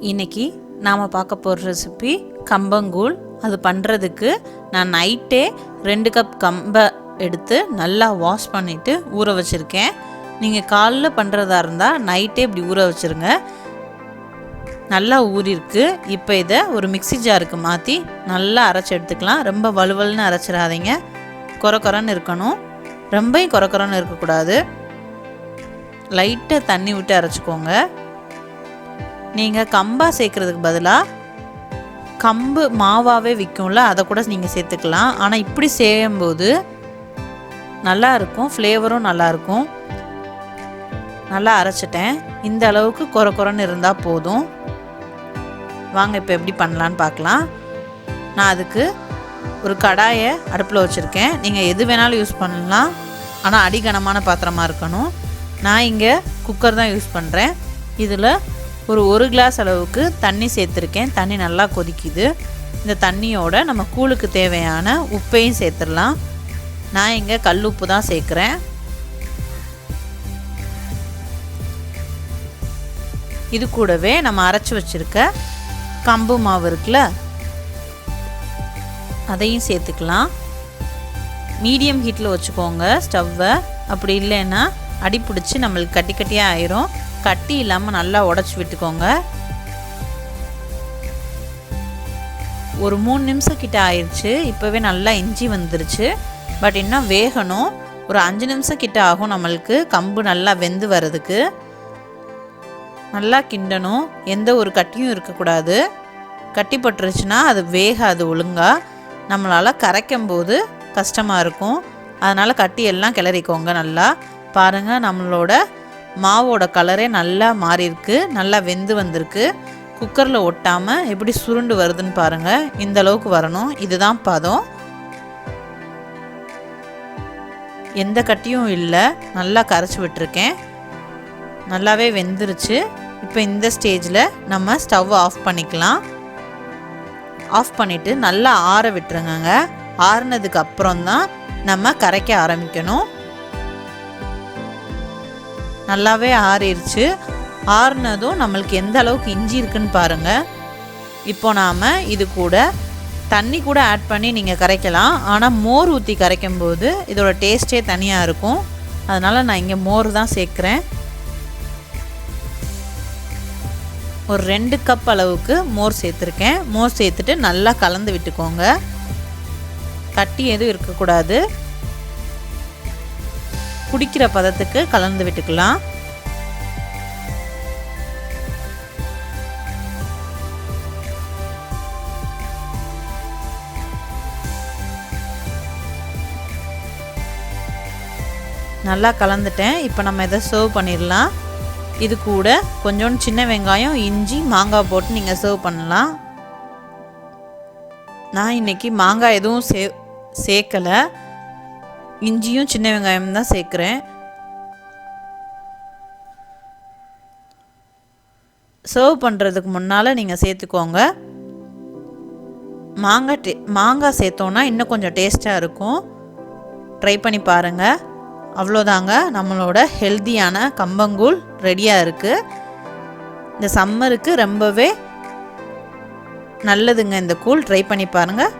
இன்னைக்கு நாம் பார்க்க போகிற ரெசிபி கம்பங்கூழ். அது பண்ணுறதுக்கு நான் நைட்டே 2 கப் கம்பை எடுத்து நல்லா வாஷ் பண்ணிவிட்டு ஊற வச்சுருக்கேன். நீங்கள் காலைல பண்ணுறதா இருந்தால் நைட்டே இப்படி ஊற வச்சுருங்க. நல்லா ஊறிருக்கு. இப்போ இதை ஒரு மிக்ஸி ஜாருக்கு மாற்றி நல்லா அரைச்சி எடுத்துக்கலாம். ரொம்ப வலுவலுன்னு அரைச்சிடாதீங்க, கொரன்னு இருக்கணும். ரொம்பவும் கொரன்னு இருக்கக்கூடாது. லைட்டாக தண்ணி விட்டு அரைச்சிக்கோங்க. நீங்கள் கம்பா சேர்க்குறதுக்கு பதிலாக கம்பு மாவாகவே விற்கும்ல, அதை கூட நீங்கள் சேர்த்துக்கலாம். ஆனால் இப்படி செய்யும்போது நல்லாயிருக்கும், ஃப்ளேவரும் நல்லாயிருக்கும். நல்லா அரைச்சிட்டேன். இந்த அளவுக்கு கொரன்னு இருந்தால் போதும். வாங்க இப்போ எப்படி பண்ணலான்னு பார்க்கலாம். நான் அதுக்கு ஒரு கடாயை அடுப்பில் வச்சுருக்கேன். நீங்கள் எது வேணாலும் யூஸ் பண்ணலாம், ஆனால் அடிகனமான பாத்திரமாக இருக்கணும். நான் இங்கே குக்கர் தான் யூஸ் பண்ணுறேன். இதில் ஒரு கிளாஸ் அளவுக்கு தண்ணி சேர்த்துருக்கேன். தண்ணி நல்லா கொதிக்குது. இந்த தண்ணியோட நம்ம கூழுக்கு தேவையான உப்பையும் சேர்த்துடலாம். நான் இங்கே கல் உப்பு தான் சேர்க்குறேன். இது கூடவே நம்ம அரைச்சி வச்சுருக்க கம்பு மாவு இருக்குல்ல, அதையும் சேர்த்துக்கலாம். மீடியம் ஹீட்டில் வச்சுக்கோங்க ஸ்டவ்வை. அப்படி இல்லைன்னா அடி பிடிச்சி நம்மளுக்கு கட்டி கட்டியாக ஆயிரும். கட்டி இல்லாமல் நல்லா உடச்சி விட்டுக்கோங்க. ஒரு 3 நிமிஷம் கிட்ட ஆயிடுச்சு. இப்போவே நல்லா இஞ்சி வந்துருச்சு. பட் இன்னும் வேகணும். ஒரு 5 நிமிஷம் கிட்ட ஆகும் நம்மளுக்கு கம்பு நல்லா வெந்து வர்றதுக்கு. நல்லா கிண்டணும். எந்த ஒரு கட்டியும் இருக்கக்கூடாது. கட்டி பட்டுருச்சுன்னா அது வேகாது ஒழுங்காக. நம்மளால் கரைக்கும் போது கஷ்டமாக இருக்கும். அதனால் கட்டி எல்லாம் கிளறிக்கோங்க. நல்லா பாருங்கள், நம்மளோட மாவோட கலரே நல்லா மாறியிருக்கு. நல்லா வெந்து வந்திருக்கு. குக்கரில் ஒட்டாமல் எப்படி சுருண்டு வருதுன்னு பாருங்கள். இந்த அளவுக்கு வரணும். இதுதான் பதம். எந்த கட்டியும் இல்லை. நல்லா கரைச்சி விட்டுருக்கேன். நல்லாவே வெந்துருச்சு. இப்போ இந்த ஸ்டேஜில் நம்ம ஸ்டவ் ஆஃப் பண்ணிக்கலாம். ஆஃப் பண்ணிவிட்டு நல்லா ஆற விட்டுருங்க. ஆறுனதுக்கு அப்புறம் தான் நம்ம கரைக்க ஆரம்பிக்கணும். நல்லாவே ஆறிடுச்சு. ஆறுனதும் நம்மளுக்கு எந்த அளவுக்கு இஞ்சி இருக்குன்னு பாருங்கள். இப்போ நாம் இது கூட தண்ணி கூட ஆட் பண்ணி நீங்கள் கரைக்கலாம். ஆனால் மோர் ஊற்றி கரைக்கும் போது இதோட டேஸ்ட்டே தனியாக இருக்கும். அதனால் நான் இங்கே மோர் தான் சேர்க்குறேன். ஒரு 2 கப் அளவுக்கு மோர் சேர்த்துருக்கேன். மோர் சேர்த்துட்டு நல்லா கலந்து விட்டுக்கோங்க. கட்டி எதுவும் இருக்கக்கூடாது. குடிக்கிற பதத்துக்கு கலந்து விட்டுக்கலாம். நல்லா கலந்துட்டேன். இப்போ நம்ம இதை சர்வ் பண்ணிடலாம். இது கூட கொஞ்சோண்டு சின்ன வெங்காயம், இஞ்சி, மாங்காய் போட்டு நீங்கள் சர்வ் பண்ணலாம். நான் இன்றைக்கி மாங்காய் எதுவும் சேர்க்கலை. இஞ்சியும் சின்ன வெங்காயம் தான் சேர்க்குறேன். சர்வ் பண்ணுறதுக்கு முன்னால் நீங்கள் சேர்த்துக்கோங்க. மாங்காய் சேர்த்தோன்னா இன்னும் கொஞ்சம் டேஸ்ட்டாக இருக்கும். ட்ரை பண்ணி பாருங்கள். அவ்வளோதாங்க, நம்மளோட ஹெல்த்தியான கம்பங்கூழ் ரெடியாக இருக்குது. இந்த சம்மருக்கு ரொம்பவே நல்லதுங்க இந்த கூழ். ட்ரை பண்ணி பாருங்கள்.